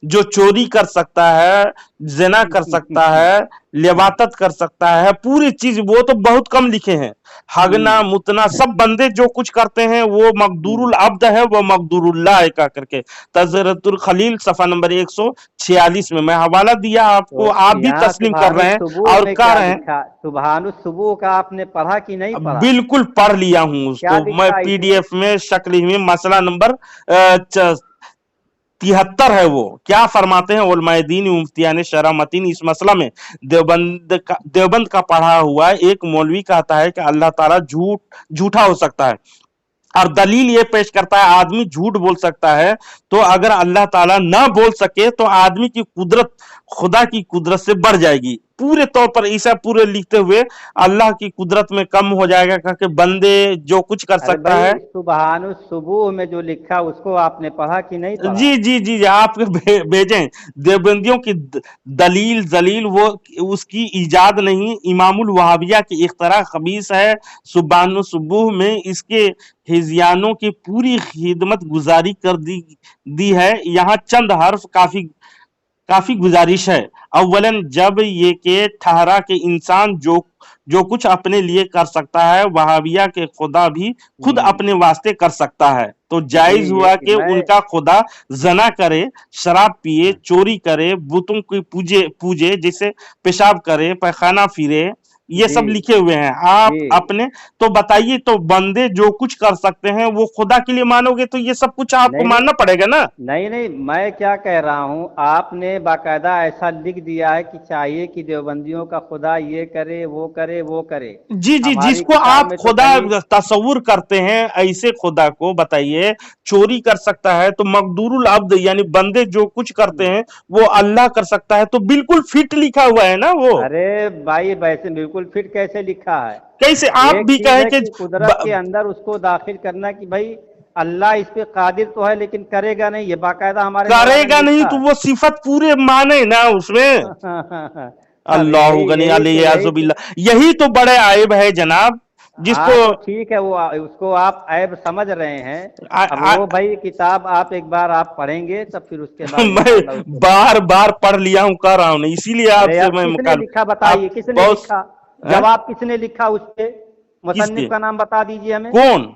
जो चोरी कर सकता है, जिना कर सकता है, लिवातत कर सकता है, पूरी चीज। वो तो बहुत कम लिखे हैं, हगना मुतना सब बंदे जो कुछ करते हैं वो मकदूरुल अब्द है, वो मकदूरुल्लाह है का करके तज़किरतुल खलील सफा नंबर 146 में मैं हवाला दिया आपको, तो आप भी यहाँ तस्लीम कर रहे हैं सुबह और में कह क्या रहे हैं। लिखा? सुबह का आपने पढ़ा कि नहीं पढ़ा? बिल्कुल पढ़ लिया हूं क्या उसको मैं, लिखा है इसमें? पीडीएफ में शक्ल में। मसला नंबर 73 है। वो क्या फरमाते हैं उलमाए दीन मुफ्तियान शरअ मतीन इस मसला में? देवबंद का पढ़ा हुआ एक मौलवी कहता है कि अल्लाह ताला झूठा हो सकता है, और दलील ये पेश करता है आदमी झूठ बोल सकता है। तो अगर अल्लाह ताला ना बोल सके तो आदमी की कुदरत खुदा की कुदरत से बढ़ जाएगी। पूरे तौर पर ईसा पूरे लिखते हुए अल्लाह की कुदरत में कम हो जाएगा कि बंदे जो कुछ कर अरे सकता भाई है। सुबहान सुबूह में जो लिखा उसको आपने पढ़ा कि नहीं पढ़ा? जी जी जी जी, आप भेजें देवबंदियों की दलील जलील वो उसकी इजाद नहीं, इमामुल वहाबिया की इख्तरा खबीस है। सुबान सुबूह में इसके हिजियानों की पूरी खिदमत गुजारी कर दी है। यहाँ चंद हर्फ काफी गुजारिश है। अव्वलन जब ये के ठहरा के इंसान जो कुछ अपने लिए कर सकता है वहाबिया के खुदा भी खुद अपने वास्ते कर सकता है, तो जायज जी हुआ कि मैं उनका खुदा जना करे, शराब पिए, चोरी करे, बुतों की पूजे जिसे पेशाब करे, पैखाना फिरे, ये जी सब लिखे हुए हैं। आप जी अपने तो बताइए, तो बंदे जो कुछ कर सकते हैं वो खुदा के लिए मानोगे तो ये सब कुछ आपको नहीं नहीं मानना पड़ेगा ना। नहीं नहीं, मैं क्या कह रहा हूँ, आपने बाकायदा ऐसा लिख दिया है कि चाहिए कि देवबंदियों का खुदा ये करे वो करे वो करे। जी जी, हमारी जिसको किताब आप में तो खुदा कहीं तसव्वुर करते हैं ऐसे खुदा को बताइए। चोरी कर सकता है तो मकदूरुल अब्द यानी बंदे जो कुछ करते हैं वो अल्लाह कर सकता है, तो बिल्कुल फिट लिखा हुआ है ना वो। अरे भाई वैसे बिल्कुल फिट कैसे लिखा है? कैसे आप एक भी चीज कहें है कि कि कुदरत के अंदर उसको दाखिल करना कि भाई अल्लाह इस पे कादिर तो है लेकिन करेगा नहीं, ये बाकायदा हमारे मौलाना ने करेगा नहीं लिखा तो है। वो सिफत पूरे माने ना उसमें। अब अल्लाह यही गनी यही तो यही तो अलियाजुबिल्लाह, यही तो बड़े आयब है जनाब, हाँ जिसको तो ठीक है, वो उसको आप ऐब समझ रहे हैं। आ, अब आ, वो भाई किताब आप एक बार आप पढ़ेंगे तब फिर उसके बाद मैं इंशाअल्लाह उसको बार बार पढ़ लिया हूँ, कर रहा हूँ नहीं, इसीलिए अरे आपसे अब मैं किसने लिखा बताइए, आप किसने बहुत लिखा? हैं? जवाब किसने लिखा उस पे? किसके? मुसन्निफ का नाम बता दीजिए हमें, कौन?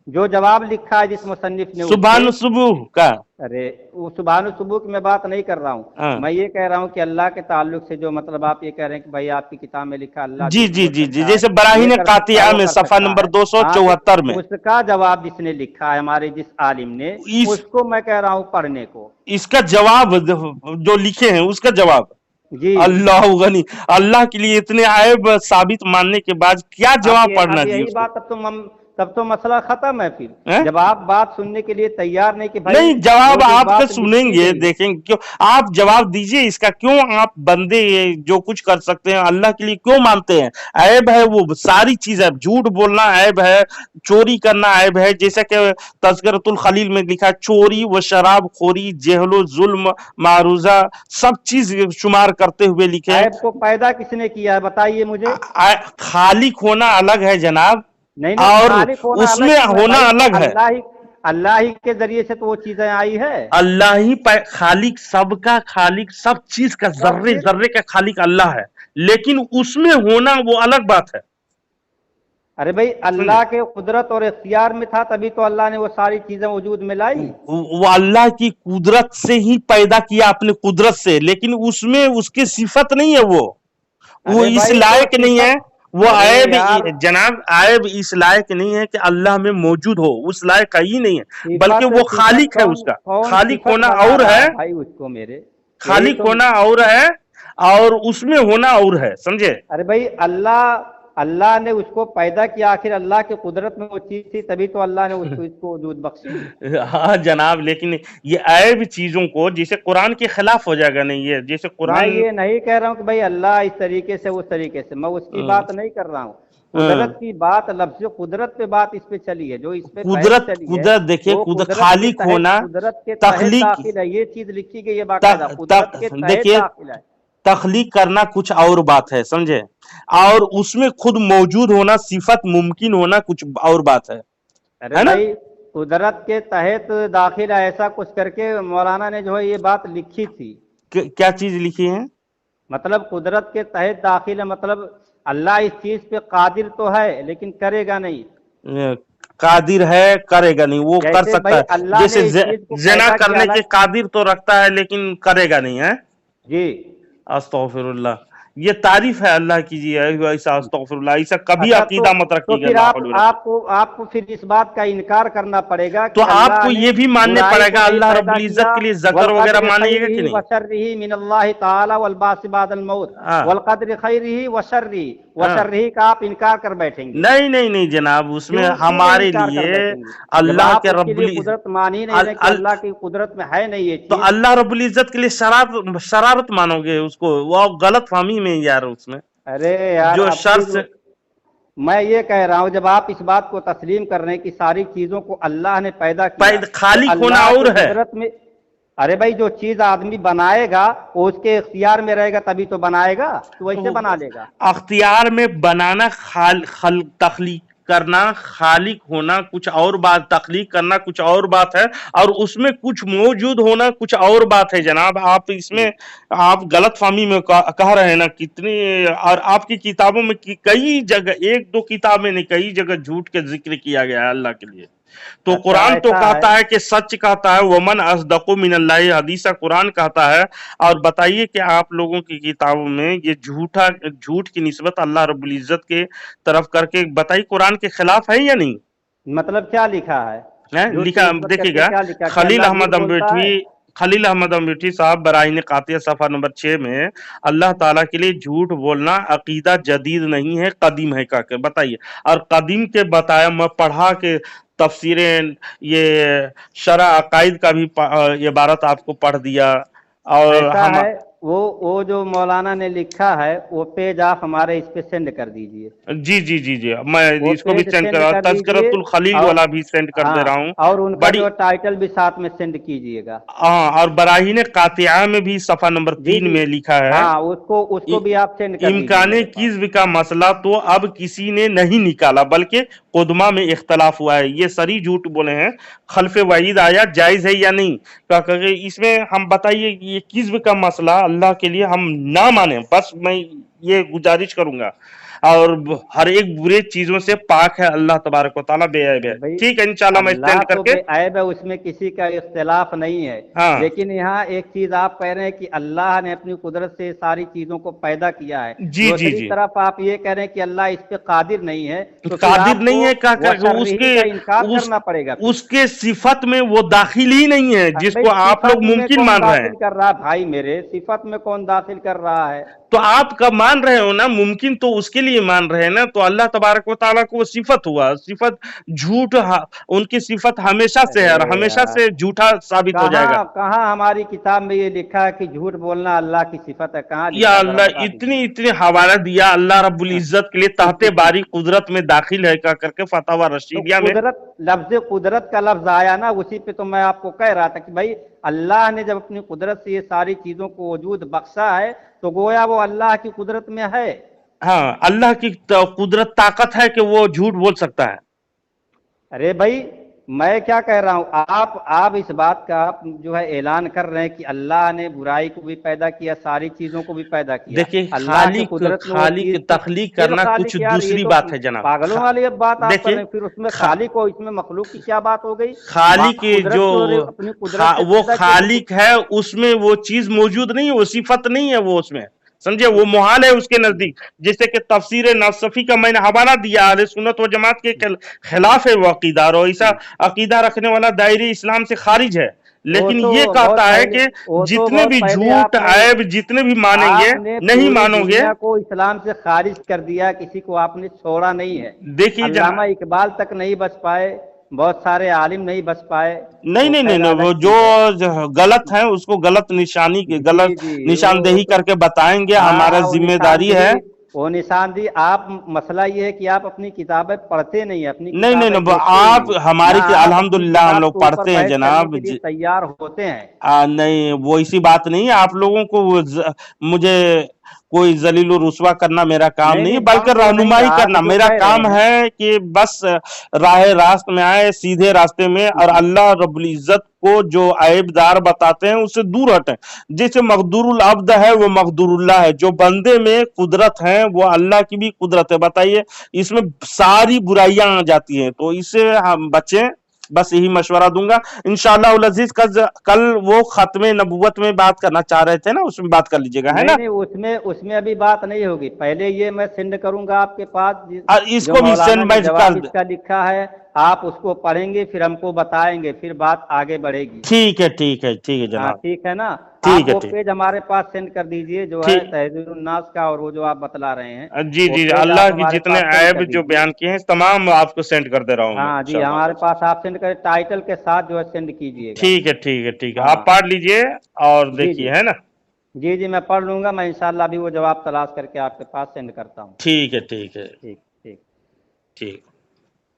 जो जवाब लिखा है जिस मुसन्निफ ने उस सुबहान पे। सुबह का। अरे वो सुबहान सुबह की मैं बात नहीं कर रहा हूँ, हाँ। मैं ये कह रहा हूँ कि अल्लाह के ताल्लुक से जो मतलब आप ये कह रहे हैं कि भाई आपकी किताब में लिखा अल्लाह जी झूठ जी बोल जी जी, सकता है, जैसे ये बराहीन कर सकता कातिया है, वो में कर सफा सकता नंबर है। हाँ 274 में तो उसका जवाब जिसने लिखा है हमारे जिस आलिम ने, इस उसको मैं कह रहा हूँ पढ़ने को। इसका जवाब जो लिखे हैं उसका जवाब। जी अल्लाह गनी, अल्लाह के लिए इतने आयब साबित मानने के बाद क्या जवाब पढ़ना अब जी यही उसको? बात, तब तो मसला खत्म है फिर। हैं? जब आप बात सुनने के लिए तैयार नहीं कि भाई नहीं, जवाब वो जो आपका बात लिखी सुनेंगे, गई है। देखेंगे क्यों आप जवाब दीजिए इसका। क्यों आप बंदे ये जो कुछ कर सकते हैं अल्लाह के लिए क्यों मानते हैं? ऐब है वो सारी चीज है, झूठ बोलना ऐब है, चोरी करना ऐब है, जैसा कि तज़किरतुल खलील में लिखा है, चोरी व शराब खोरी, जहलो जुल्म मारूजा सब चीज शुमार करते हुए लिखे हैं। ऐब को पैदा किसने किया है बताइए मुझे? खालिक होना अलग है जनाब, नहीं नहीं, और खालिक होना अलग उसमें क्यों है होना भाई? अलग है। अल्लाह ही के जरिए से तो वो चीजें आई है। अल्लाह ही खालिक, सबका खालिक, सब चीज का, तो अब जर्रे फिर जर्रे का खालिक अल्लाह है, लेकिन उसमें होना वो अलग बात है। अरे भाई अल्लाह के कुदरत और इख्तियार में था तभी तो अल्लाह ने वो सारी चीजें वजूद में लाई। वो अल्लाह की कुदरत से ही पैदा किया अपने कुदरत से, लेकिन उसमें उसकी सिफत नहीं है, वो अरे इस भाई तो लायक नहीं है। सिफत, वो अरे ऐब यार जनाब, ऐब इस लायक नहीं है कि अल्लाह में मौजूद हो, उस लायक ही नहीं है, बल्कि सिफत वो सिफत खालिक है। कौन उसका कौन खालिक सिफत होना बना और रहा है, है भाई उसको मेरे? यही खालिक तो। होना और है, और उसमें होना और है, समझे? अरे भाई अल्लाह ने उसको पैदा किया, आखिर अल्लाह की कुदरत में वो चीज थी तभी तो अल्लाह ने उसको इसको वजूद बख्शी। हाँ जनाब, लेकिन ये ऐब चीजों को जैसे कुरान के खिलाफ हो जाएगा नहीं, ये जैसे मैं कुरान ये नहीं कह रहा हूँ कि भाई अल्लाह इस तरीके से उस तरीके से, मैं उसकी बात नहीं कर रहा हूँ। कुदरत की बात, लफ्ज़ कुदरत पे बात इस पे चली है, जो इस पे बहस कुदरत, चली है कुदरत देखिए, वो कुदरत कुदरत के खालिक तहत, होना, कुदरत के तहत तखलीक, दाखिल है, ये चीज लिखी गई है बाकायदा, कुदरत के तहत देखिए दाखिल है। तखलीक करना कुछ और बात है, समझे, और उसमें खुद मौजूद होना, सिफत मुमकिन होना कुछ और बात है अरे ना? भाई कुदरत के तहत दाखिल है ऐसा कुछ करके मौलाना ने जो है ये बात लिखी थी। क्या चीज लिखी है? मतलब कुदरत के तहत दाखिल है, मतलब अल्लाह इस चीज पे कादिर तो है लेकिन करेगा नहीं। कादिर है, करेगा नहीं, वो कर जैसे सकता भाई है, अल्लाह जैसे ने इस चीज को जना पैदा करने किया के ना। कादिर तो रखता है लेकिन करेगा नहीं है। जी अस्तगफिरुल्लाह, ये तारीफ है अल्लाह की जी, ऐसा अस्तगफिरुल्लाह, ऐसा कभी अच्छा, अकीदा मत तो रखिएगा। फिर ला हौल वला आपको फिर इस बात का इनकार करना पड़ेगा कि तो अल्लाह आपको ने ये भी मानने बुराई पड़ेगा को नहीं अल्लाह पैदा रब्बुल इज्जत किया। के लिए ज़कर वगैरह वल मानिएगा कि खैरिही नहीं? व शर्रिही मिनल्लाहि ताला वल बास बादल मौत, हाँ। वल कद्र खैरिही व हाँ। शर्रिही का आप इनकार कर बैठेंगे। नहीं नहीं नहीं जनाब, उसमें क्यों हमारे इनकार कर लिए बैठेंगे? जब अल्लाह आप के उसके लिए रब्बुल कुदरत मान ही नहीं रहे कि अल्लाह की कुदरत में है नहीं ये तो चीज। अल्लाह रब्बुल इज्जत के लिए शरारत मानोगे उसको, वो आप गलत फहमी نہیں یار اس میں अरे यार جو अब شر भी سے मैं ये कह रहा हूँ, जब आप इस बात को तस्लीम कर रहे हैं कि सारी चीजों को अल्लाह ने पैदा किया, तो खालिक होना अल्लाह की और है। कुदरत में, अरे भाई जो चीज आदमी बनाएगा वो उसके इख्तियार में रहेगा तभी तो बनाएगा, तो वैसे बना लेगा। अख्तियार में बनाना, तख्लीक करना, खालिक होना कुछ और बात, तख्लीक करना कुछ और बात है, और उसमें कुछ मौजूद होना कुछ और बात है जनाब। आप इसमें आप गलत फहमी में कह रहे हैं ना कितनी, और आपकी किताबों में कई जगह, एक दो किताब में नहीं कई जगह झूठ के जिक्र किया गया है अल्लाह के लिए। तो अच्छा कुरान तो ऐसा कहता है। है कि सच कहता है, वमन अस्दक़ु मिनल्लाहि हदीसा कुरान कहता है। और बताइए कि आप लोगों की किताबों में ये झूठ की निस्बत अल्लाह रब्बुल इज्जत के तरफ करके बताइए, कुरान के खिलाफ है या नहीं मतलब क्या लिखा है? है? झूठ की लिखा निस्बत देखिएगा, करके क्या लिखा कि खलील अल्लाह अहमद झूठ बोलता है? अम्बेठी, खलील अहमद अम्बेठी साहब बराइन कातिया सफ़ा नंबर 6 में अल्लाह ताला के लिए झूठ बोलना अकीदा जदीद नहीं है, कदीम है कहकर बताइए। और कदीम के बताया, मैं पढ़ा के तफसीरें, ये शरह अकाइद का भी इबारत आपको पढ़ दिया। और ऐसा हम है, वो जो मौलाना ने लिखा है वो पेज आप हमारे इस पे सेंड कर दीजिए। जी जी जी जी, मैं वो इसको भी पेज सेंड सेंड करा, कर दीजिए, तज़किरतुल खलील और वाला भी सेंड कर दे रहा हाँ, हूँ। और उनका बड़ी जो टाइटल भी साथ में सेंड कीजिएगा। हाँ, और बराहीन कातिया में भी सफ़ा नंबर जी 3 जी, में लिखा है, हाँ उसको भी आप सेंड कर दीजिए इम्काने मेरे पास। किज़्ब का मसला तो अब किसी ने नहीं निकाला बल्कि कुदमा में इख्तलाफ हुआ है। ये सरी झूठ बोले हैं। खल्फ वईद आया जायज है या नहीं, क्योंकि इसमें हम बताइए ये किज़्ब का मसला अल्लाह के लिए हम ना माने, बस मैं ये गुजारिश करूंगा। और हर एक बुरे चीजों से पाक है अल्लाह तबारक व तआला, बेअयब है। भाई ठीक है, इंशाल्लाह मैं अल्लाह सेंड तो करके, बेअयब है, उसमें किसी का इख्तिलाफ नहीं है। हाँ लेकिन यहाँ एक चीज आप कह रहे हैं कि अल्लाह ने अपनी कुदरत से सारी चीजों को पैदा किया है, जी जी दूसरी जी, तरफ आप ये कह रहे हैं कि अल्लाह इस पे कादिर नहीं है, तो फिर कादिर नहीं आपको है क्या कर वशर्रिही उसके का इनकार उस करना पड़ेगा फिर। उसके सिफत में वो दाखिल ही नहीं है भाई जिसको आप सिफत लोग में मुमकिन कौन मान रहे हैं। दाखिल कर रहा है? भाई मेरे सिफत में कौन दाखिल कर रहा है? तो आप कब मान रहे हो ना, मुमकिन तो उसके लिए मान रहे हैं ना। तो अल्लाह तबारक व तआला को वो सिफत हुआ, सिफत झूठ, उनकी सिफत हमेशा से है और अरे हमेशा यार, से झूठा साबित हो जाएगा। कहाँ कहाँ हमारी किताब में ये लिखा है कि झूठ बोलना अल्लाह की सिफत है? कहाँ या लिखा है? जरा अल्लाह बता इतनी दीजिए। इतनी हवाला दिया अल्लाह रब्बुल इज्जत के लिए, तहते बारी कुदरत में दाखिल है का करके फतावा तो रशीदिया में। कुदरत का लफ्ज आया ना, उसी पे तो मैं आपको कह रहा था कि भाई अल्लाह ने जब अपनी कुदरत से ये सारी चीजों को वजूद बख्शा है तो गोया वो अल्लाह की कुदरत में है। हाँ, अल्लाह की कुदरत ताकत है कि वो झूठ बोल सकता है। अरे भाई मैं क्या कह रहा हूँ, आप इस बात का आप जो है ऐलान कर रहे हैं कि अल्लाह ने बुराई को भी पैदा किया, सारी चीजों को भी पैदा किया। देखिए, अल्लाह की कुदरत में वो खालिक चीज तख्लीक फिर करना खालिक कुछ यार, ये दूसरी तो बात है जनाब। पागलों वाली अब बात आप कर देखिए, रहे हैं। फिर उसमें खालिक और इसमें मखलूक की क्या बात हो गई? खालिक कुदरत जो को अपनी कुदरत से वो पैदा किया तो खालिक है, उसमें वो चीज मौजूद नहीं है, वो सिफत नहीं है वो उसमें, समझे, वो मुहाल है उसके नजदीक। जैसे कि तफसीर नसफी का मैंने हवाला दिया, अहले सुन्नत व जमात के खिलाफ है वो अकीदा, और ऐसा अकीदा रखने वाला दायरे इस्लाम से खारिज है। वो लेकिन तो ये बहुत कहता है पहले, कि वो तो जितने बहुत भी पहले झूठ ऐब जितने भी मानेंगे, आपने नहीं पूरी मानोगे। दुनिया को इस्लाम से खारिज कर दिया, किसी को आपने छोड़ा नहीं है। देखिए अल्लामा इकबाल तक नहीं बच पाए, बहुत सारे आलिम नहीं बच पाए। नहीं वो नहीं नहीं खैर नहीं, वो अलग चीज है। जो गलत है उसको गलत निशानी जी गलत जी, निशानदेही तो करके बताएंगे, हमारा हाँ, जिम्मेदारी है। वो निशानदेही आप, मसला ये है कि आप अपनी किताबें पढ़ते नहीं, अपनी नहीं नहीं किताबें नहीं, देखते आप नहीं, हमारी ना आप अपनी अल्हम्दुलिल्लाह हम किताब लोग के ऊपर पढ़ते हैं बहस करने जनाब के लिए तैयार होते हैं। नहीं, वो इसी बात नहीं है। आप लोगों को मुझे कोई जलील रुस्वा करना मेरा काम नहीं नहीं है, नहीं, बल्कि काम वो नहीं, रहनुमाई आप करना जो मेरा कह रहे काम हैं है कि बस राह रास्त में आए, सीधे रास्ते में, और अल्लाह रब्बुल इज्जत को जो ऐबदार बताते हैं उससे दूर हटें। जैसे मकदूरुल अब्द है वो मकदूरुल्लाह है, जो बंदे में कुदरत है वो अल्लाह की भी कुदरत है। बताइए, इसमें सारी बुराइयां आ जाती हैं, तो इससे हम बचें, बस यही मशवरा दूंगा इंशाअल्लाह उल अजीज। कल वो खत्मे नबुवत में बात करना चाह रहे थे ना, उसमें बात कर लीजिएगा, है नहीं ना। नहीं, उसमें अभी बात नहीं होगी। पहले ये मैं सेंड करूंगा आपके पास, और जो इसको भी मौलाना सेंड ने मैं जवाब कर, इसका लिखा है, आप उसको पढ़ेंगे, फिर हमको बताएंगे, फिर बात आगे बढ़ेगी। ठीक है ठीक है ठीक है हाँ जनाब, ठीक है ना। ठीक आप है वो ठीक, पेज हमारे पास सेंड कर दीजिए, जो है ठीक। तहजीरुन्नास का, और वो जो आप बतला रहे हैं जी वो जी, पेज अल्लाह आप की हमारे जितने पास सेंड ऐब कर जो दीजिए। बयान किए हैं तमाम आपको सेंड कर दे रहा हूँ मैं हाँ जी, इंशाअल्लाह। हमारे पास आप सेंड करें, टाइटल के साथ जो है सेंड कीजिएगा। ठीक है ठीक है ठीक है, आप हाँ पढ़ लीजिए और जी देखिए, जी, है ना। جی جی میں پڑھ لوں گا، میں انشاءاللہ ابھی وہ جواب تلاش کر کے آپ کے پاس سینڈ کرتا ہوں. ٹھیک ہے ٹھیک ہے ٹھیک ٹھیک. ٹھیک.